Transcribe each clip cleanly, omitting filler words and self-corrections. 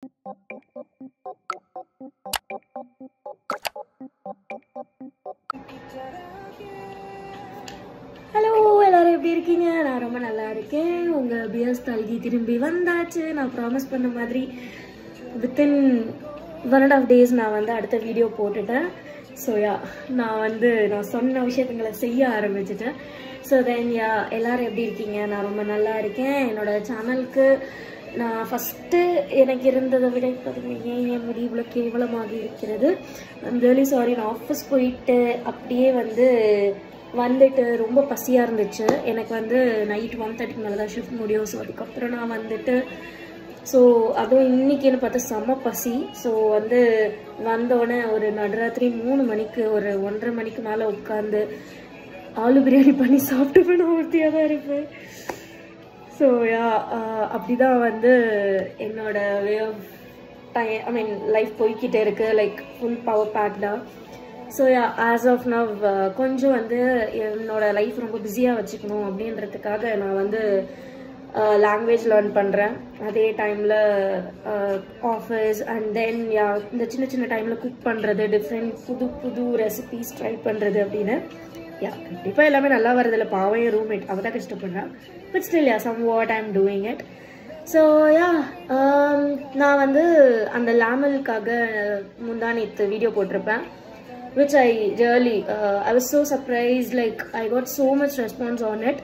Hello, எல்லாரும் எப்படி இருக்கீங்க? நான் ரொம்ப நல்லா இருக்கேன். உங்கள் பிஎஸ் தல்கி திரும்பி வந்தாச்சு. நான் ப்ராமிஸ் பண்ண மாதிரி வித்தின் 1.5 days நான் வந்து அடுத்த வீடியோ போட்டுட்டேன். ஸோ நான் சொன்ன விஷயங்களை செய்ய ஆரம்பிச்சிட்டேன். ஸோ தென் எல்லோரும் எப்படி இருக்கீங்க? நான் ரொம்ப நல்லா இருக்கேன். என்னோடய சேனலுக்கு நான் ஃபஸ்ட்டு எனக்கு இருந்ததை விட பார்த்தீங்கன்னா என் முடி இவ்வளோ கேவலமாக இருக்கிறது. I'm really sorry. நான் ஆஃபீஸ் போயிட்டு அப்படியே வந்துட்டு ரொம்ப பசியாக இருந்துச்சு. எனக்கு நைட் 1:30 மேலே தான் ஷிஃப்ட் முடியும். ஸோ அதுக்கப்புறம் நான் அதுவும் இன்றைக்கின்னு பார்த்தா செம்ம பசி. ஸோ வந்தோடனே ஒரு நடுராத்திரி 3 மணிக்கு ஒரு 1:30 மணிக்கு மேலே உட்காந்து ஆலு பிரியாணி பண்ணி சாப்பிட்டு நான் ஒருத்தியாக தான் இருப்பேன். ஸோ அப்படி தான் என்னோட வே ஆஃப் லைஃப் போய்கிட்டே இருக்குது. லைக் ஃபுல் பவர் பேக்டாக. ஸோ ஆஸ் ஆஃப் நவ் கொஞ்சம் என்னோட லைஃப் ரொம்ப பிஸியாக வச்சுக்கணும் அப்படின்றதுக்காக நான் லாங்குவேஜ் லேர்ன் பண்ணுறேன். அதே டைமில் ஆஃபீஸ் அண்ட் தென் இந்த சின்ன சின்ன டைமில் குக் பண்ணுறது, டிஃப்ரெண்ட் புது ரெசிபீஸ் ட்ரை பண்ணுறது அப்படின்னு. கண்டிப்பாக எல்லாமே நல்லா வரதில்ல. பாவம் என் ரூம்மேட் அவள் தான் கஷ்டப்படுறான். But still somewhat I am doing it. So நான் அந்த லேமலுக்காக முந்தானேத்து வீடியோ போட்டிருப்பேன். which I really I was so surprised. Like I got so much response on it.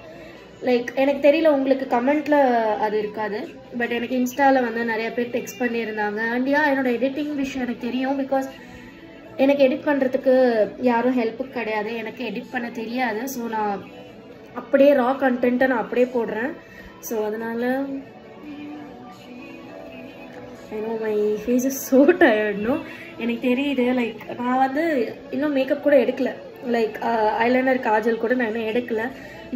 Like எனக்கு தெரியல உங்களுக்கு கமெண்ட்ல அது இருக்காது, பட் எனக்கு இன்ஸ்டால நிறைய பேர் டெக்ஸ்ட் பண்ணியிருந்தாங்க. அண்ட் என்னோட எடிட்டிங் விஷயம் எனக்கு தெரியும். பிகாஸ் எனக்கு எடிட் பண்ணுறதுக்கு யாரும் ஹெல்ப்புக்கு கிடையாது. எனக்கு எடிட் பண்ண தெரியாது. ஸோ நான் அப்படியே ரா கண்டென்ட்டை நான் அப்படியே போடுறேன். ஸோ அதனால I know my face is so tired. No, எனக்கு தெரியுது. லைக் நான் இன்னும் மேக்கப் கூட எடுக்கல. லைக் ஐலைனர் காஜல் கூட நான் இன்னும் எடுக்கல.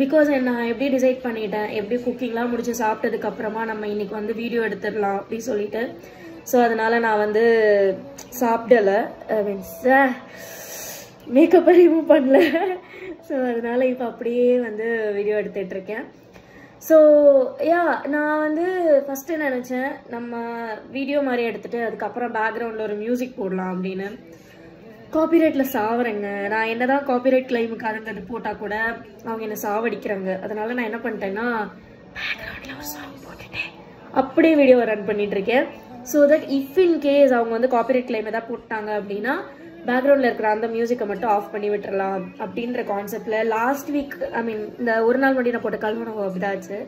பிகாஸ் நான் எப்படி டிசைட் பண்ணிட்டேன், எப்படி குக்கிங்லாம் முடிச்சு சாப்பிட்டதுக்கப்புறமா நம்ம இன்னைக்கு வீடியோ எடுத்துடலாம் அப்படின்னு சொல்லிட்டு. ஸோ அதனால நான் சாப்பிடலை, மேக்கப்பை ரிமூவ் பண்ணல. ஸோ அதனால இப்போ அப்படியே வீடியோ எடுத்துகிட்ருக்கேன். ஸோ நான் ஃபஸ்ட்டு நினச்சேன் நம்ம வீடியோ மாதிரி எடுத்துகிட்டு அதுக்கப்புறம் பேக்ரவுண்டில் ஒரு மியூசிக் போடலாம் அப்படின்னு. காப்பிரைட்டில் சாவறேங்க. நான் என்ன தான் காப்பிரைட் கிளைமுக்காக அது போட்டால் கூட அவங்க என்னை சாவடிக்கிறாங்க. அதனால நான் என்ன பண்ணிட்டேன்னா பேக்ரவுண்டில் ஒரு சாங் போட்டுட்டேன், அப்படியே வீடியோ ரன் பண்ணிகிட்ருக்கேன். So that if in case அவங்க காப்பிரைட் கிளைம் எதாவது போட்டாங்க அப்படின்னா பேக்ரவுண்டில் இருக்கிற அந்த மியூசிக்கை மட்டும் ஆஃப் பண்ணி விட்டுறலாம் அப்படின்ற கான்செப்டில் லாஸ்ட் வீக் இந்த ஒரு நாள் முன்னாடி நான் போட்ட கல்வனம் அப்படிதாச்சு.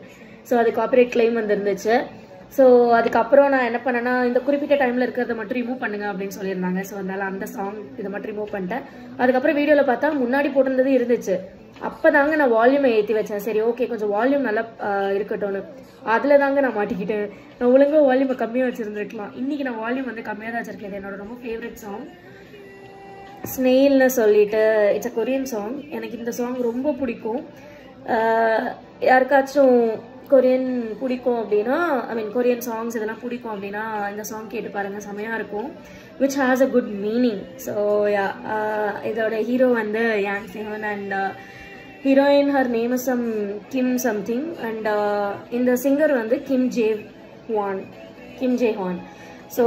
ஸோ அது காப்பிரைட் கிளைம் வந்துருந்துச்சு. ஸோ அதுக்கப்புறம் நான் என்ன பண்ணேன்னா இந்த குறிப்பிட்ட டைமில் இருக்கிறத மட்டும் ரிமூவ் பண்ணுங்க அப்படின்னு சொல்லியிருந்தாங்க. ஸோ அதனால அந்த சாங் இதை மட்டும் ரிமூவ் பண்ணிட்டேன். அதுக்கப்புறம் வீடியோவில் பார்த்தா முன்னாடி போட்டிருந்தது இருந்துச்சு. அப்போ தாங்க நான் வால்யூமை ஏற்றி வச்சேன். சரி ஓகே கொஞ்சம் வால்யூம் நல்லா இருக்கட்டும்னு. அதில் தாங்க நான் மாட்டிக்கிட்டேன். நான் ஒழுங்காக வால்யூமை கம்மியாக வச்சுருந்துருக்கலாம். இன்றைக்கி நான் வால்யூம் கம்மியாக தான் வச்சுருக்கேன். என்னோட ரொம்ப ஃபேவரட் சாங் ஸ்னெயில்னு சொல்லிட்டு இட்ஸ் அ கொரியன் சாங். எனக்கு இந்த சாங் ரொம்ப பிடிக்கும். யாருக்காச்சும் கொரியன் பிடிக்கும் அப்படின்னா கொரியன் சாங்ஸ் இதெல்லாம் பிடிக்கும் அப்படின்னா இந்த சாங் கேட்டு பாருங்கள், செமையாக இருக்கும். Which has a good meaning. So இதோட hero Yang Sehan and heroine her name is Kim something. And இந்த singer Kim Jae Han. So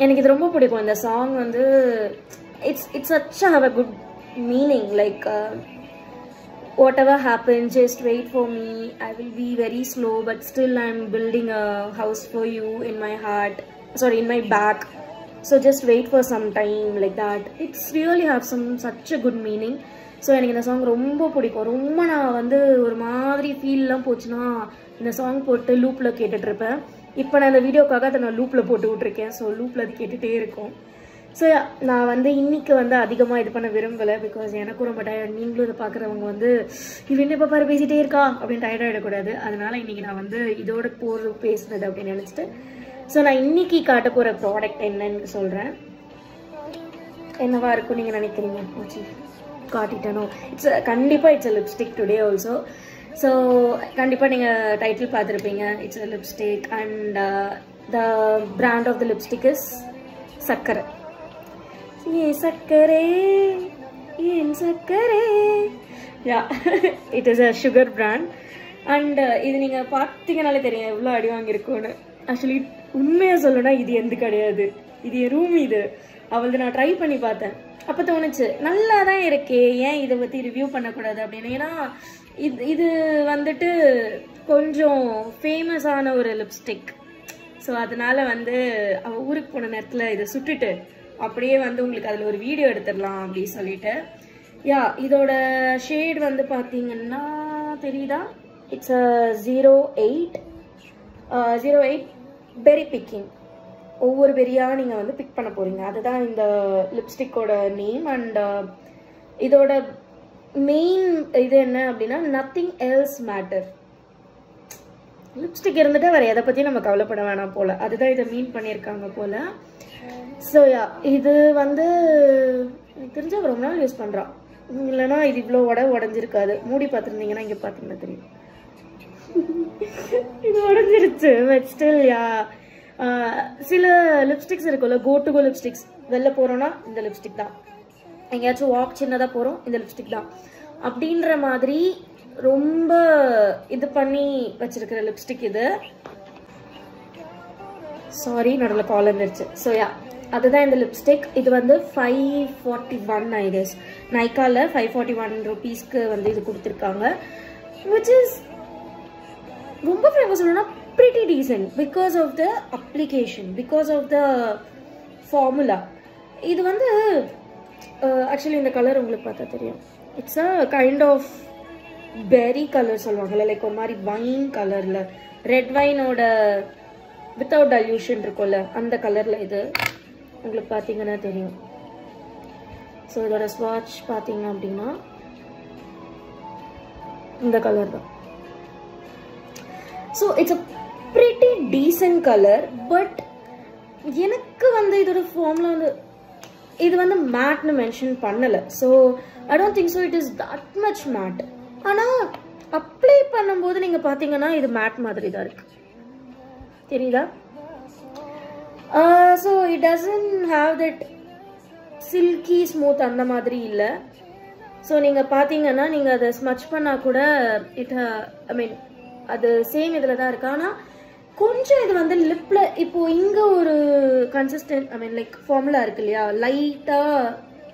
எனக்கு இது ரொம்ப பிடிக்கும். இந்த song it's such a have a good meaning. Like whatever happens, just wait for me. I will be very slow, but still I'm building a house for you in my heart, in my back. So just wait for some time, like that. It's really have such a good meaning. So எனக்கு இந்த song ரொம்ப பிடிக்கும். ரொம்ப நான் ஒரு மாதிரி ஃபீல்லாம் போச்சுன்னா இந்த சாங் போட்டு லூப்பில் கேட்டுட்ருப்பேன். இப்போ நான் இந்த வீடியோக்காக அதை நான் லூப்பில் போட்டு விட்ருக்கேன். ஸோ லூப்பில் அது கேட்டுகிட்டே இருக்கும். ஸோ நான் இன்னைக்கு அதிகமாக இது பண்ண விரும்பலை. பிகாஸ் எனக்கும் ரொம்ப டயர்ட். நீங்களும் இதை பார்க்குறவங்க இவன் என்ன பாப்பாரு பேசிகிட்டே இருக்கா அப்படின்னு டயர்டாகிடக்கூடாது. அதனால் இன்றைக்கி நான் இதோட பேசுனது அப்படின்னு நினச்சிட்டு ஸோ நான் இன்றைக்கி காட்ட போகிற ப்ராடக்ட் என்னன்னு சொல்கிறேன். என்னவா இருக்கும் நீங்கள் நினைக்கிறீங்க? காட்டிட்டனோ கண்டிப்பாக it's a lipstick today also. So கண்டிப்பாக நீங்கள் டைட்டில் பார்த்துருப்பீங்க. It's a lipstick and the brand of the lipstick is சக்கரை. சக்கரே ஏன் சக்கரே. It is a sugar brand. And இது நீங்கள் பார்த்தீங்கனாலே தெரியும் எவ்வளோ அடி வாங்கியிருக்கும்னு. ஆக்சுவலி உண்மையா சொல்லணும்னா இது எந்த கிடையாது, இது என் ரூம். இது அவளது நான் ட்ரை பண்ணி பார்த்தேன். அப்போ தோணுச்சு நல்லா தான் இருக்கே, ஏன் இதை பற்றி ரிவ்யூ பண்ணக்கூடாது அப்படின்னு. ஏன்னா இது வந்துட்டு கொஞ்சம் ஃபேமஸான ஒரு லிப்ஸ்டிக். ஸோ அதனால வந்து அவள் ஊருக்கு போன நேரத்தில் இதை சுட்டுட்டு அப்படியே வந்து உங்களுக்கு அதில் ஒரு வீடியோ எடுத்துடலாம் அப்படின்னு சொல்லிட்டு. யா, இதோட ஷேட் வந்து பார்த்தீங்கன்னா தெரியுதா, இட்ஸ் 08 பெரி பிக்கிங். ஒவ்வொரு பெரியாக நீங்கள் வந்து பிக் பண்ண போகிறீங்க, அதுதான் இந்த லிப்ஸ்டிக்கோட நேம். அண்ட் இதோட மெயின் இது என்ன அப்படின்னா நத்திங் எல்ஸ் மேட்டர். லிப்ஸ்டிக் இருந்துட்டு வேறு எதை பற்றியும் நம்ம கவலைப்பட வேணாம் போல், அதுதான் இதை மீன் பண்ணியிருக்காங்க போல். ஸோ யா, இது வந்து எனக்கு தெரிஞ்ச ரொம்ப நாள் யூஸ் பண்ணுறான். இல்லைனா இது இவ்வளோ உடஞ்சிருக்காது. மூடி பார்த்துருந்தீங்கன்னா இங்கே பார்த்தீங்கன்னா தெரியும் இது உடஞ்சிருச்சு. பட் ஸ்டில் யா, சில லிப்ஸ்டிக்ஸ் இருக்குல்ல, கோ டு கோ லிப்ஸ்டிக்ஸ். வெளில போகிறோன்னா இந்த லிப்ஸ்டிக் தான், எங்கேயாச்சும் வாக் சின்னதாக போகிறோம் இந்த லிப்ஸ்டிக் தான் அப்படின்ற மாதிரி ரொம்ப இது பண்ணி வச்சிருக்கிற லிப்ஸ்டிக் இது. சாரி, நடுவில் கால் வந்துருச்சு. ஸோ யா, அதுதான் இந்த லிப்ஸ்டிக். இது வந்து 541 ஐடியஸ் நைக்காவில் 541 rupeesக்கு வந்து இது கொடுத்துருக்காங்க. விச் இஸ் ரொம்ப ஃபேமஸ் சொல்லணும்னா pretty decent because of the application, because of the formula. இது வந்து ஆக்சுவலி இந்த கலர் உங்களுக்கு பார்த்தா தெரியும். It's a kind of berry colour சொல்லுவாங்கல்ல, லைக் ஒரு மாதிரி வைன் கலரில், ரெட் வைனோட வித்தவுட் டல்யூஷன் இருக்கும்ல அந்த கலரில் இது உங்களுக்கு பார்த்தீங்கன்னா தெரியும். ஸோ இதோட ஸ்வாட்ச் பார்த்தீங்க அப்படின்னா இந்த கலர் தான். So it's a pretty decent colour. But எனக்கு வந்து இதோட ஃபார்மில் வந்து இது வந்து மேட்னு மென்ஷன் பண்ணலை. So I don't think so it is that much matte. ஆனால் அப்ளை பண்ணும்போது நீங்கள் பார்த்தீங்கன்னா இது மேட் மாதிரி தான் இருக்கு, தெரியுதா? So it doesn't have that silky smooth அந்த மாதிரி இல்லை. ஸோ நீங்கள் பார்த்தீங்கன்னா நீங்கள் அதை ஸ்மச் பண்ணால் கூட ஐ மீன் அது சேம் இதில் தான் இருக்கு. ஆனால் கொஞ்சம் இது வந்து லிப்பில் இப்போது இங்கே ஒரு கன்சிஸ்டன்ட் ஐ மீன் லைக் ஃபார்முலா இருக்கு இல்லையா, லைட்டாக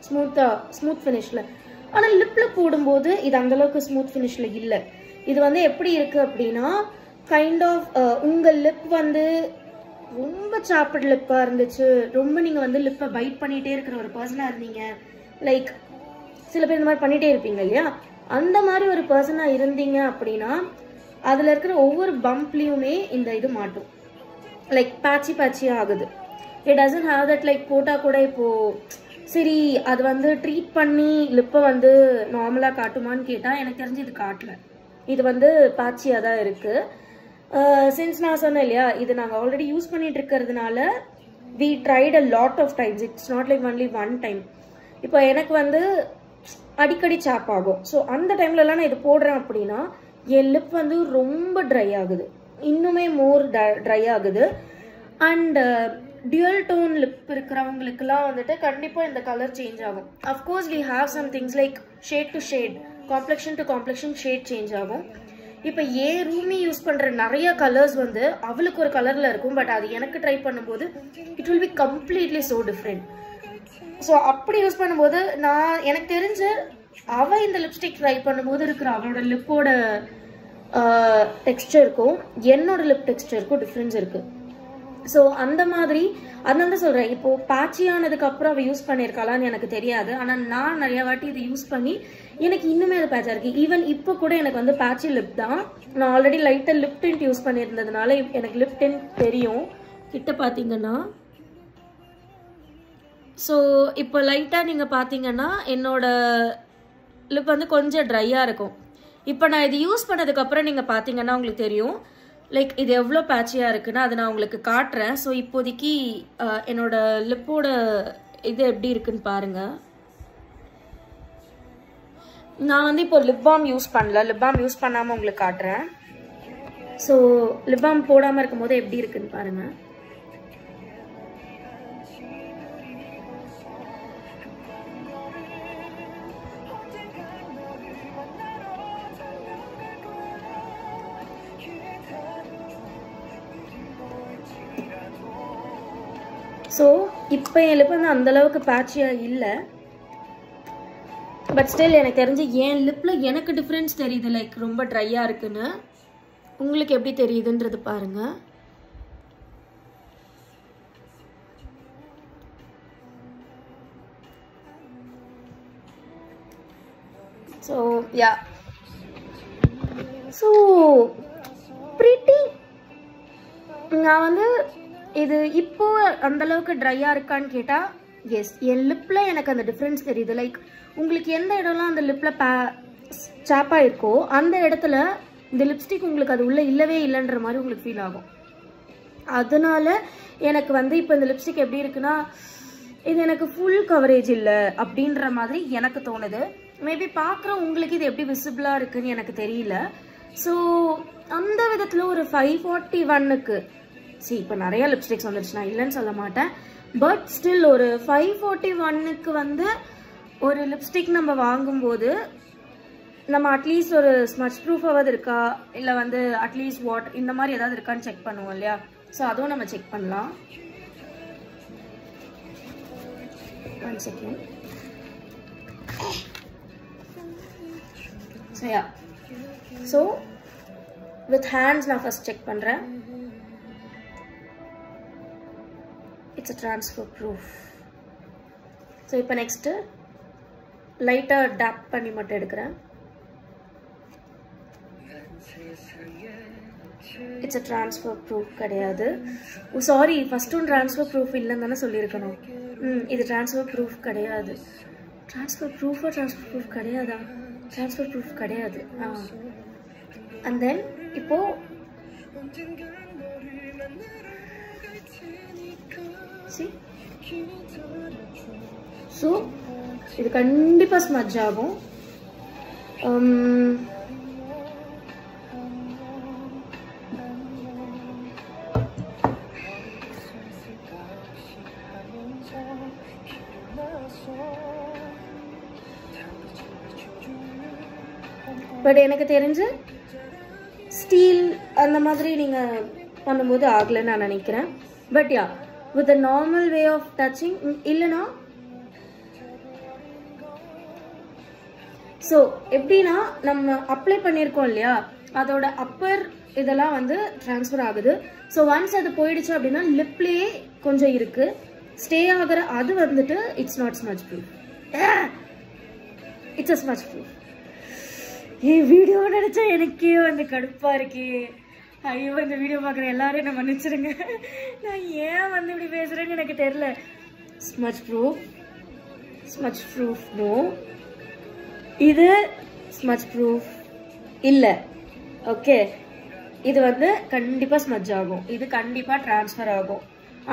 ஸ்மூத் ஃபினிஷில். ஆனால் லிப்பில் போடும்போது இது அந்தளவுக்கு ஸ்மூத் ஃபினிஷில் இல்லை. இது வந்து எப்படி இருக்குது அப்படின்னா கைண்ட் ஆஃப் உங்கள் லிப் வந்து ரொம்ப சாப்பிட் லிப்பாக இருந்துச்சு, ரொம்ப நீங்கள் வந்து லிப்பை பைட் பண்ணிகிட்டே இருக்கிற ஒரு பர்சனாக இருந்தீங்க, லைக் சில பேர் இந்த மாதிரி பண்ணிகிட்டே இருப்பீங்க இல்லையா, அந்த மாதிரி ஒரு பர்சனாக இருந்தீங்க அப்படின்னா அதில் இருக்கிற ஒவ்வொரு பம்ப்லேயுமே இந்த இது மாட்டும், லைக் பேட்சியாக ஆகுது. It doesn't have that like போட்டால் கூட இப்போது சரி அது வந்து ட்ரீட் பண்ணி லிப்பை வந்து நார்மலாக காட்டுமான்னு கேட்டால் எனக்கு தெரிஞ்சு இது காட்டல. இது வந்து பேட்சியாக தான் இருக்குது. சின்ஸ் நான் சொன்னேன் இல்லையா, இது நாங்கள் ஆல்ரெடி யூஸ் பண்ணிட்டு இருக்கிறதுனால we tried a lot of times, it's not like only one time. இப்போ எனக்கு வந்து அடிக்கடி சாப் ஆகும். ஸோ அந்த டைம்லலாம் நான் இது போடுறேன் அப்படின்னா என் லிப் வந்து ரொம்ப ட்ரை ஆகுது, இன்னுமே மோர் ட்ரை ஆகுது. அண்ட் டியூல் டோன் லிப் இருக்கிறவங்களுக்குலாம் வந்துட்டு கண்டிப்பாக இந்த கலர் சேஞ்ச் ஆகும். Of course we have some things like shade to shade, complexion to complexion shade change ஆகும். இப்போ ரூமி யூஸ் பண்ணுற நிறைய கலர்ஸ் வந்து அவளுக்கு ஒரு கலரில் இருக்கும், பட் அது எனக்கு ட்ரை பண்ணும்போது it will be completely so different. So அப்படி யூஸ் பண்ணும்போது எனக்கு தெரிஞ்சு அவள் இந்த லிப்ஸ்டிக் ட்ரை பண்ணும்போது இருக்கிற அவளோட லிப்போட டெக்ஸ்டருக்கும் என்னோட லிப் டெக்ஸ்டருக்கும் டிஃப்ரென்ஸ் இருக்குது. ஸோ அந்த மாதிரி அதனால தான் சொல்கிறேன், இப்போது பேட்சியானதுக்கப்புறம் அவள் யூஸ் பண்ணியிருக்காளான்னு எனக்கு தெரியாது. ஆனால் நான் நிறையா வாட்டி இதை யூஸ் பண்ணி எனக்கு இன்னுமே அது பேட்சாக இருக்குது. ஈவன் இப்போ கூட எனக்கு வந்து பேட்சி லிப் தான். நான் ஆல்ரெடி லைட்டாக லிப் டிண்ட் யூஸ் பண்ணியிருந்ததுனால எனக்கு லிப் டிண்ட் தெரியும் கிட்ட பார்த்தீங்கன்னா. ஸோ இப்போ லைட்டாக நீங்கள் பார்த்தீங்கன்னா என்னோட லிப் வந்து கொஞ்சம் ட்ரையாக இருக்கும். இப்போ நான் இது யூஸ் பண்ணதுக்கப்புறம் நீங்கள் பார்த்தீங்கன்னா உங்களுக்கு தெரியும் லைக் இது எவ்வளோ பேட்சியாக இருக்குன்னா அதை நான் உங்களுக்கு காட்டுறேன். ஸோ இப்போதைக்கு என்னோட லிப்போட இது எப்படி இருக்குன்னு பாருங்கள். நான் வந்து இப்போ லிப் பாம் யூஸ் பண்ணல, லிப் பாம் யூஸ் பண்ணாமல் உங்களுக்கு காட்டுறேன். ஸோ லிப் பாம் போடாமல் இருக்கும்போது எப்படி இருக்குன்னு பாருங்கள். ஸோ இப்போ என் லிப் வந்து அந்தளவுக்கு பேட்சியாக இல்லை. பட் ஸ்டில் எனக்கு தெரிஞ்சு என் லிப்பில் எனக்கு டிஃப்ரென்ஸ் தெரியுது, லைக் ரொம்ப ட்ரையாக இருக்குன்னு. உங்களுக்கு எப்படி தெரியுதுன்றது பாருங்கள். So yeah, so pretty. நான் வந்து இது இப்போ அந்தளவுக்கு ட்ரையாக இருக்கான்னு கேட்டால் எஸ், என் லிப்பில் எனக்கு அந்த டிஃப்ரென்ஸ் தெரியுது. லைக் உங்களுக்கு எந்த இடம்லாம் அந்த லிப்பில் சாப்பாக இருக்கோ அந்த இடத்துல இந்த லிப்ஸ்டிக் உங்களுக்கு அது உள்ளே இல்லவே இல்லைன்ற மாதிரி உங்களுக்கு ஃபீல் ஆகும். அதனால எனக்கு வந்து இப்போ இந்த லிப்ஸ்டிக் எப்படி இருக்குன்னா, இது எனக்கு ஃபுல் கவரேஜ் இல்லை அப்படின்ற மாதிரி எனக்கு தோணுது. மேபி பார்க்குற உங்களுக்கு இது எப்படி விசிபிளாக இருக்குன்னு எனக்கு தெரியல. ஸோ அந்த விதத்தில் ஒரு 541க்கு இப்போ நிறைய லிப்ஸ்டிக்ஸ் வந்துடுச்சு, நான் இல்லைன்னு சொல்ல மாட்டேன். பட் ஸ்டில் ஒரு 541க்கு வந்து ஒரு லிப்ஸ்டிக் நம்ம வாங்கும்போது நம்ம அட்லீஸ்ட் ஒரு ஸ்மட்ச் ப்ரூஃபாவது இருக்கா, இல்லை வந்து அட்லீஸ்ட் வாட்டர் இந்த மாதிரி ஏதாவது இருக்கான்னு செக் பண்ணுவோம் இல்லையா. ஸோ அதுவும் நம்ம செக் பண்ணலாம். 1 second. So yeah, so with hands நான் ஃபர்ஸ்ட் செக் பண்ணுறேன். It's a transfer proof. So இப்போ நெக்ஸ்ட்டு லைட்டாக டேப் பண்ணி மட்டும் எடுக்கிறேன். இட்ஸ் அ ட்ரான்ஸ்ஃபர் ப்ரூஃப் கிடையாது. Oh sorry, first one transfer proof இல்லைன்னு தானே சொல்லியிருக்கணும். இது ட்ரான்ஸ்ஃபர் ப்ரூஃப் கிடையாது. ட்ரான்ஸ்ஃபர் ப்ரூஃபா ட்ரான்ஸ்ஃபர் ப்ரூஃப் கிடையாதா? ட்ரான்ஸ்ஃபர் ப்ரூஃப் கிடையாது. அண்ட் தென் இப்போ ஸோ இது கண்டிப்பாக ஸ்மட்ச் ஆகும். பட் எனக்கு தெரிஞ்சு ஸ்டீல் அந்த மாதிரி நீங்கள் பண்ணும்போது ஆகலைன்னு நான் நினைக்கிறேன். But yeah, with a normal way of touching இல்லைனா ஸோ எப்படின்னா நம்ம அப்ளை பண்ணியிருக்கோம் இல்லையா, அதோட அப்பர் இதெல்லாம் வந்து ட்ரான்ஸ்ஃபர் ஆகுது. ஸோ ஒன்ஸ் அது போயிடுச்சு அப்படின்னா லிப்லேயே கொஞ்சம் இருக்கு ஸ்டே ஆகிற, அது வந்துட்டு it's not smudge proof, it's a smudge proof. Video நினைச்சா எனக்கே வந்து கடுப்பா இருக்கே. ஐயோ, இந்த வீடியோ பார்க்குற எல்லாரும் என்ன மன்னிச்சிருங்க, நான் ஏன் வந்து இப்படி பேசுறேன்னு எனக்கு தெரியல. Smudge proof, smudge proof no, இது ஸ்மட்ச் ப்ரூஃப் இல்லை. ஓகே, இது வந்து கண்டிப்பாக ஸ்மட்ச் ஆகும், இது கண்டிப்பாக ட்ரான்ஸ்ஃபர் ஆகும்.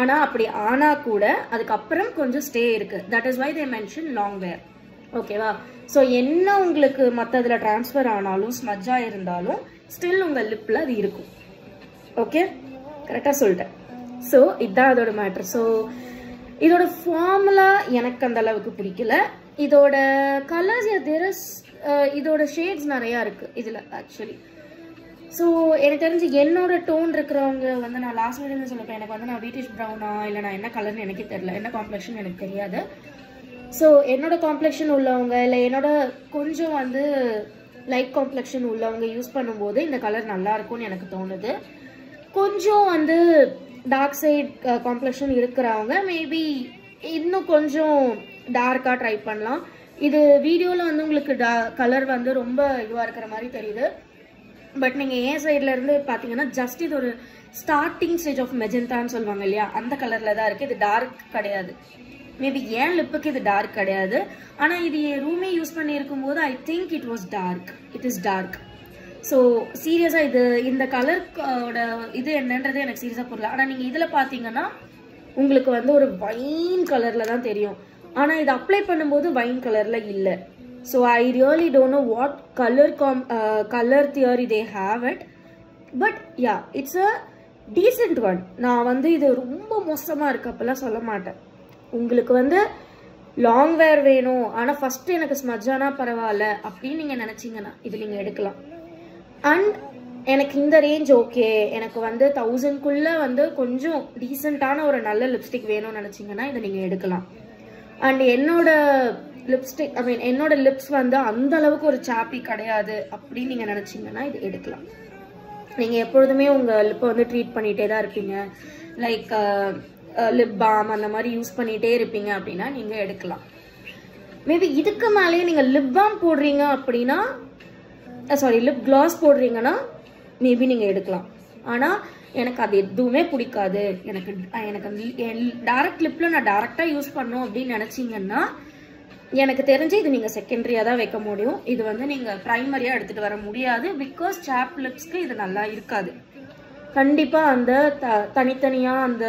ஆனால் அப்படி ஆனால் கூட அதுக்கப்புறம் கொஞ்சம் ஸ்டே இருக்கு. That is why they mention long wear. ஓகேவா? ஸோ என்ன உங்களுக்கு மற்றதில் ட்ரான்ஸ்ஃபர் ஆனாலும் ஸ்மட்ஜாக இருந்தாலும் ஸ்டில் உங்கள் லிப்பில் அது இருக்கும். ஓகே, கரெக்டாக சொல்லிட்டேன். ஸோ இதுதான் அதோட மேட்ரு. ஸோ இதோட ஃபார்முலா எனக்கு அந்த அளவுக்கு பிடிக்கல. இதோட கலர்ஸ் இதோட ஷேட்ஸ் நிறையா இருக்குது இதில் ஆக்சுவலி. ஸோ எனக்கு தெரிஞ்சு என்னோட டோன் இருக்கிறவங்க வந்து, நான் லாஸ்ட் வீடியோவில் சொல்லப்பேன், எனக்கு வந்து நான் வீட்டிஷ் ப்ரௌனா இல்லை நான் என்ன கலர்னு எனக்கே தெரியல, என்ன காம்ப்ளெக்ஷன் எனக்கு தெரியாது. ஸோ என்னோட காம்ப்ளெக்ஷன் உள்ளவங்க இல்லை என்னோட கொஞ்சம் வந்து லைட் காம்ப்ளெக்ஷன் உள்ளவங்க யூஸ் பண்ணும்போது இந்த கலர் நல்லா இருக்கும்னு எனக்கு தோணுது. கொஞ்சம் வந்து டார்க் சைட் காம்ப்ளெக்ஷன் இருக்கிறவங்க மேபி இன்னும் கொஞ்சம் டார்க்காக ட்ரை பண்ணலாம். இது வீடியோவில் வந்து உங்களுக்கு கலர் வந்து ரொம்ப இதுவாக இருக்கிற மாதிரி தெரியுது. பட் நீங்கள் ஏன் சைடில் இருந்து பார்த்தீங்கன்னா ஜஸ்ட் இது ஒரு ஸ்டார்டிங் ஸ்டேஜ் ஆஃப் மெஜந்தான்னு சொல்லுவாங்க இல்லையா, அந்த கலரில் தான் இருக்குது. இது டார்க் கிடையாது. மேபி ஏன் லிப்புக்கு இது டார்க் கிடையாது. ஆனால் இது என் ரூமே யூஸ் பண்ணி இருக்கும்போது I think it was dark, it is dark. So சீரியஸாக இது இந்த கலரோட இது என்னன்றது எனக்கு சீரியஸாக புரியல. ஆனால் நீங்கள் இதில் பார்த்தீங்கன்னா உங்களுக்கு வந்து ஒரு வைன் கலரில் தான் தெரியும். ஆனால் இது அப்ளை பண்ணும்போது வைன் கலரில் இல்லை. So I really don't know what colour theory they have it. But yeah, it's a decent one. நான் வந்து இது ரொம்ப மோசமாக இருக்கு அப்பெல்லாம் சொல்ல மாட்டேன். உங்களுக்கு வந்து லாங் வேர் வேணும் ஆனால் ஃபஸ்ட்டு எனக்கு ஸ்மஜ்ஜானா பரவாயில்ல அப்படின்னு நீங்கள் நினச்சிங்கன்னா இது நீங்கள் எடுக்கலாம். அண்ட் எனக்கு இந்த ரேஞ்ச் ஓகே, எனக்கு வந்து 1000க்குள்ளே வந்து கொஞ்சம் டீசெண்டான ஒரு நல்ல லிப்ஸ்டிக் வேணும்னு நினச்சிங்கன்னா இதை நீங்கள் எடுக்கலாம். அண்ட் என்னோட லிப்ஸ்டிக் என்னோட லிப்ஸ் வந்து அந்த அளவுக்கு ஒரு சாப்பி கிடையாது அப்படின்னு நீங்கள் நினச்சிங்கன்னா இது எடுக்கலாம். நீங்கள் எப்பொழுதுமே உங்கள் லிப்பை வந்து ட்ரீட் பண்ணிகிட்டே தான் இருப்பீங்க, லைக் லிப் பாம் அந்த மாதிரி யூஸ் பண்ணிகிட்டே இருப்பீங்க அப்படின்னா நீங்கள் எடுக்கலாம். மேபி இதுக்கு மேலேயே நீங்கள் லிப் பாம் போடுறீங்க அப்படின்னா, லிப் கிளாஸ் போடுறீங்கன்னா மேபி நீங்கள் எடுக்கலாம். ஆனால் எனக்கு அது எதுவுமே பிடிக்காது, எனக்கு டேரக்ட் லிப்பில் நான் டேரெக்டாக யூஸ் பண்ணோம் அப்படின்னு நினச்சிங்கன்னா எனக்கு தெரிஞ்சு இது நீங்கள் செகண்டரியாக தான் வைக்க முடியும். இது வந்து நீங்கள் ப்ரைமரியாக எடுத்துகிட்டு வர முடியாது. பிகாஸ் சாப் லிப்ஸ்க்கு இது நல்லா இருக்காது. கண்டிப்பாக அந்த தனித்தனியாக அந்த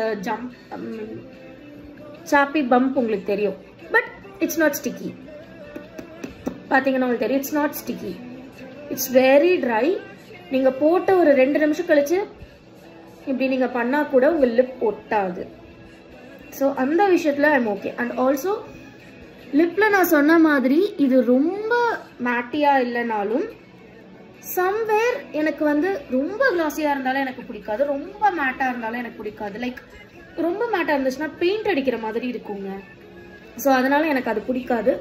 சாப்பி பம்ப் உங்களுக்கு தெரியும். But it's not sticky. பார்த்தீங்கன்னா உங்களுக்கு தெரியும், it's not sticky, it's very try. நீங்கள் போட்ட ஒரு 2 நிமிஷம் கழிச்சு இப்படி நீங்கள் பண்ணால் கூட உங்கள் லிப் ஒட்டாது. ஸோ அந்த விஷயத்தில் ஐம் ஓகே. அண்ட் ஆல்சோ லிப்பில் நான் சொன்ன மாதிரி இது ரொம்ப மேட்டியாக இல்லைனாலும் சம்வேர் எனக்கு வந்து ரொம்ப கிளாஸியாக இருந்தாலும் எனக்கு பிடிக்காது, ரொம்ப மேட்டாக இருந்தாலும் எனக்கு பிடிக்காது. லைக் ரொம்ப மேட்டாக இருந்துச்சுன்னா பெயிண்ட் அடிக்கிற மாதிரி இருக்குங்க. ஸோ அதனால எனக்கு அது பிடிக்காது.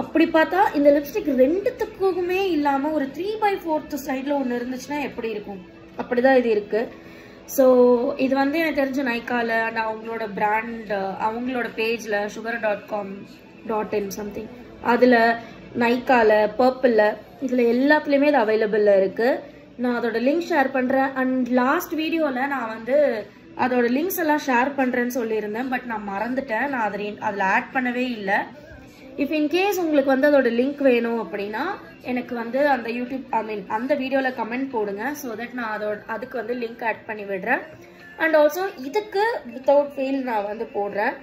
அப்படி பார்த்தா இந்த லிப்ஸ்டிக் 2த்துக்குமே இல்லாமல் ஒரு 3/4 சைடில் ஒன்று இருந்துச்சுன்னா எப்படி இருக்கும்? அப்படி தான் இது இருக்குது. ஸோ இது வந்து எனக்கு தெரிஞ்ச நைக்காவில் அண்ட் அவங்களோட பிராண்ட் அவங்களோட பேஜில் sugar.com.in சம்திங் அதில் நைக்காவில் பர்பிளில் இதில் எல்லாத்துலேயுமே இது அவைலபிளில் இருக்குது. நான் அதோட லிங்க் ஷேர் பண்ணுறேன். அண்ட் லாஸ்ட் வீடியோவில் நான் வந்து அதோட லிங்க்ஸ் எல்லாம் ஷேர் பண்ணுறேன்னு சொல்லியிருந்தேன். பட் நான் மறந்துட்டேன், நான் அதில் ஆட் பண்ணவே இல்லை. இஃப் இன்கேஸ் உங்களுக்கு வந்து அதோட லிங்க் வேணும் அப்படின்னா எனக்கு வந்து அந்த யூடியூப் அந்த வீடியோவில் கமெண்ட் போடுங்க. ஸோ தட் நான் அதுக்கு வந்து லிங்க் ஆட் பண்ணி விடுறேன். அண்ட் ஆல்சோ இதுக்கு வித்தவுட் ஃபெயில் நான் வந்து போடுறேன்.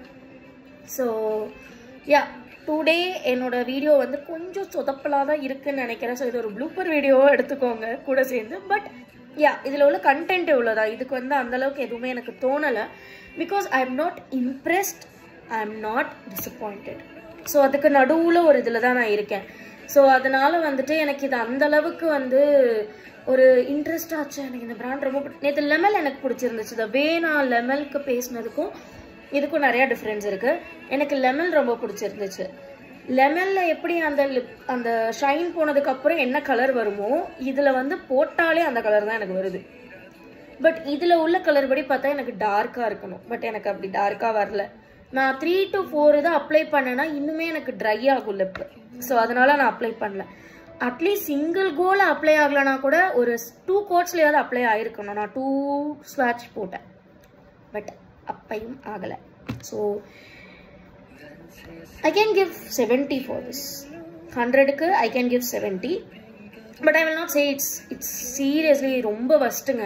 ஸோ யா, டுடே என்னோட வீடியோ வந்து கொஞ்சம் சொதப்பலாக தான் இருக்குன்னு நினைக்கிறேன். ஸோ இது ஒரு ப்ளூப்பர் வீடியோவாக எடுத்துக்கோங்க கூட சேர்ந்து. பட் யா, இதில் உள்ள கண்டென்ட் இவ்வளோதா. இதுக்கு வந்து அந்தளவுக்கு எதுவுமே எனக்கு தோணலை. Because I am not impressed, I am not disappointed. So அதுக்கு நடுவில் ஒரு இதில் தான் நான் இருக்கேன். ஸோ அதனால வந்துட்டு எனக்கு இது அந்தளவுக்கு வந்து ஒரு இன்ட்ரெஸ்ட் ஆச்சு. எனக்கு இந்த பிராண்ட் ரொம்ப நேற்று லெமல் எனக்கு பிடிச்சிருந்துச்சு. இந்த நான் லெமலுக்கு பேசினதுக்கும் இதுக்கும் நிறையா டிஃப்ரென்ஸ் இருக்குது. எனக்கு லெமல் ரொம்ப பிடிச்சிருந்துச்சு. லெமனில் எப்படி அந்த ஷைன் போனதுக்கப்புறம் என்ன கலர் வருமோ இதில் வந்து போட்டாலே அந்த கலர் தான் எனக்கு வருது. பட் இதில் உள்ள கலர் படி பார்த்தா எனக்கு டார்க்காக இருக்கணும். பட் எனக்கு அப்படி டார்க்காக வரல. நான் 3 to 4 தான் அப்ளை பண்ணேன்னா இன்னுமே எனக்கு ட்ரை ஆகும் லிப்பு. ஸோ அதனால நான் அப்ளை பண்ணல. அட்லீஸ்ட் சிங்கிள் கோல் அப்ளை ஆகலைன்னா கூட ஒரு 2 கோட்ஸ்லையாவது அப்ளை ஆகிருக்கணும். நான் 2 ஸ்வாட்ச் போட்டேன், பட் அப்பையும் ஆகலை. So I can give 70 for this. 100க்கு I can give 70. But I will not say it's seriously ரொம்ப வஸ்ட்டுங்க,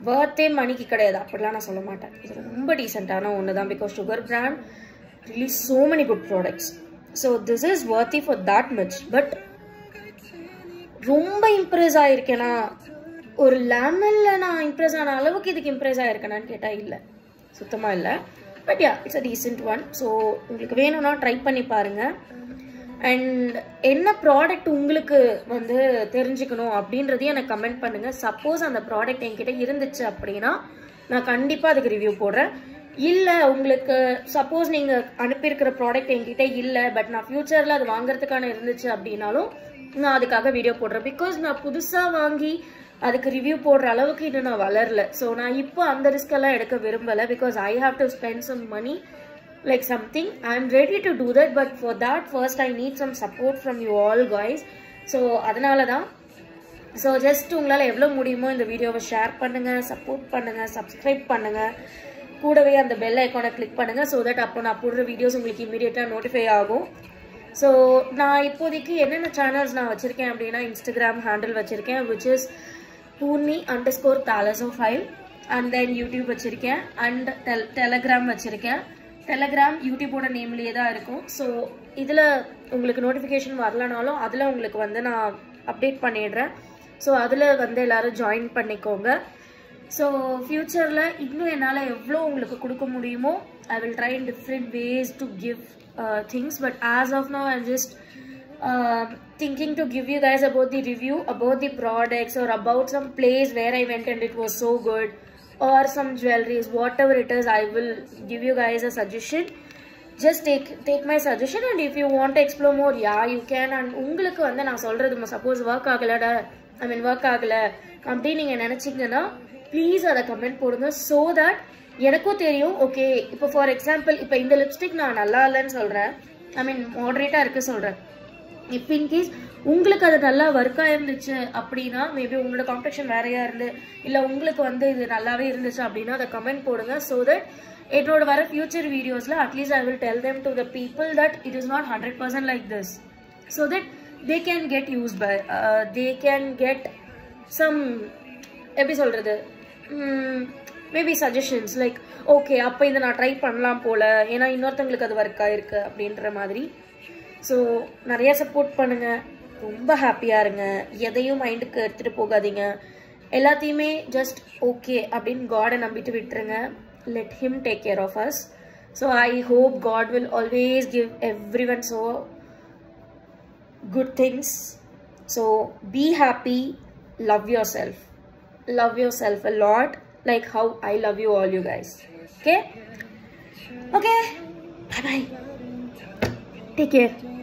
வர்த்தே மணிக்கு கிடையாது அப்படிலாம் நான் சொல்ல மாட்டேன். இது ரொம்ப டீசெண்டான ஒன்று தான். Because sugar brand release so many good products. So this is worthy for that much. But ரொம்ப இம்ப்ரெஸ் ஆகிருக்கேனா, ஒரு லெமனில் நான் இம்ப்ரெஸ் ஆன அளவுக்கு இதுக்கு இம்ப்ரெஸ் ஆகிருக்கேனான்னு கேட்டால் இல்லை, சுத்தமாக இல்லை. But yeah, it's a decent one. So உங்களுக்கு வேணும்னா ட்ரை பண்ணி பாருங்கள். அண்ட் என்ன ப்ராடக்ட் உங்களுக்கு வந்து தெரிஞ்சுக்கணும் அப்படின்றதையும் எனக்கு கமெண்ட் பண்ணுங்கள். சப்போஸ் அந்த ப்ராடக்ட் என்கிட்ட இருந்துச்சு அப்படின்னா நான் கண்டிப்பாக அதுக்கு ரிவ்யூ போடுறேன். இல்லை உங்களுக்கு சப்போஸ் நீங்கள் அனுப்பியிருக்கிற ப்ராடக்ட் என்கிட்ட இல்லை, பட் நான் ஃப்யூச்சரில் அது வாங்குறதுக்கான இருந்துச்சு அப்படின்னாலும் நான் அதுக்காக வீடியோ போடுறேன். பிகாஸ் நான் புதுசாக வாங்கி அதுக்கு ரிவ்யூ போடுற அளவுக்கு இன்னும் நான் வளரல. ஸோ நான் இப்போ அந்த ரிஸ்க் எல்லாம் எடுக்க விரும்பலை. Because I have to spend some money like something. I am ready to do that, but for that first I need some support from you all guys. So அதனால தான். ஸோ ஜஸ்ட் உங்களால் எவ்வளோ முடியுமோ இந்த வீடியோவை ஷேர் பண்ணுங்கள், support பண்ணுங்கள், subscribe பண்ணுங்கள், கூடவே அந்த பெல் ஐக்கானை கிளிக் பண்ணுங்கள். ஸோ தட் அப்போ நான் போடுற வீடியோஸ் உங்களுக்கு இமீடியட்டாக நோட்டிஃபை ஆகும். ஸோ நான் இப்போதைக்கு என்னென்ன சேனல்ஸ் நான் வச்சுருக்கேன் அப்படின்னா இன்ஸ்டாகிராம் ஹேண்டில் வச்சுருக்கேன், which is Poorni_Thalassofile. And then YouTube வச்சுருக்கேன் அண்ட் டெலகிராம் வச்சுருக்கேன். டெலகிராம் யூடியூபோட நேம்லேயே தான் இருக்கும். ஸோ இதில் உங்களுக்கு நோட்டிஃபிகேஷன் வரலனாலும் அதில் உங்களுக்கு வந்து நான் அப்டேட் பண்ணிடுறேன். ஸோ அதில் வந்து எல்லோரும் ஜாயின் பண்ணிக்கோங்க. ஸோ ஃப்யூச்சரில் இன்னும் என்னால் எவ்வளோ உங்களுக்கு கொடுக்க முடியுமோ I will try in different ways to give things. But as of now I just thinking to give you guys about the review about the products or about some place where I went and it was so good, or some jewelries, whatever it is, I will give you guys a suggestion. Just take my suggestion, and if you want to explore more, yeah, you can. And உங்களுக்கு வந்து நான் சொல்றது suppose work ஆகலடா, I mean work ஆகல அப்படி நீங்க நினைச்சீங்கன்னா please அதை comment போடுங்க, so that எனக்கும் தெரியும். ஓகே, இப்போ ஃபார் எக்ஸாம்பிள் இப்போ இந்த லிப்ஸ்டிக் நான் நல்லா இல்லைன்னு சொல்றேன், ஐ மீன் மாடரேட்டா இருக்கு சொல்றேன். இப்போ இன்கேஸ் உங்களுக்கு அது நல்லா ஒர்க்காக இருந்துச்சு அப்படின்னா, மேபி உங்களோட காம்ப்ளெக்ஷன் வேறையா இருந்து இல்லை உங்களுக்கு வந்து இது நல்லாவே இருந்துச்சு அப்படின்னா அதை கமெண்ட் போடுங்க, ஸோ தட் என்னோட வர ஃபியூச்சர் வீடியோஸில் at least I will tell them to the people that it is not 100% like this, so that they can get use by they can get some எப்படி சொல்கிறது மேபி சஜஷன்ஸ் லைக் ஓகே அப்போ இதை நான் try பண்ணலாம் போல், ஏன்னா இன்னொருத்தவங்களுக்கு அது ஒர்க் ஆகிருக்கு அப்படின்ற மாதிரி. ஸோ நிறையா சப்போர்ட் பண்ணுங்கள், ரொம்ப ஹாப்பியாக இருங்க, எதையும் மைண்டுக்கு எடுத்துகிட்டு போகாதீங்க, எல்லாத்தையுமே ஜஸ்ட் ஓகே அப்படின்னு காடை நம்பிட்டு விட்டுருங்க. Let him take care of us. So I hope God will always give everyone so good things. So be happy, love yourself a lot, like how I love you all, you guys. Okay, bye bye, take care.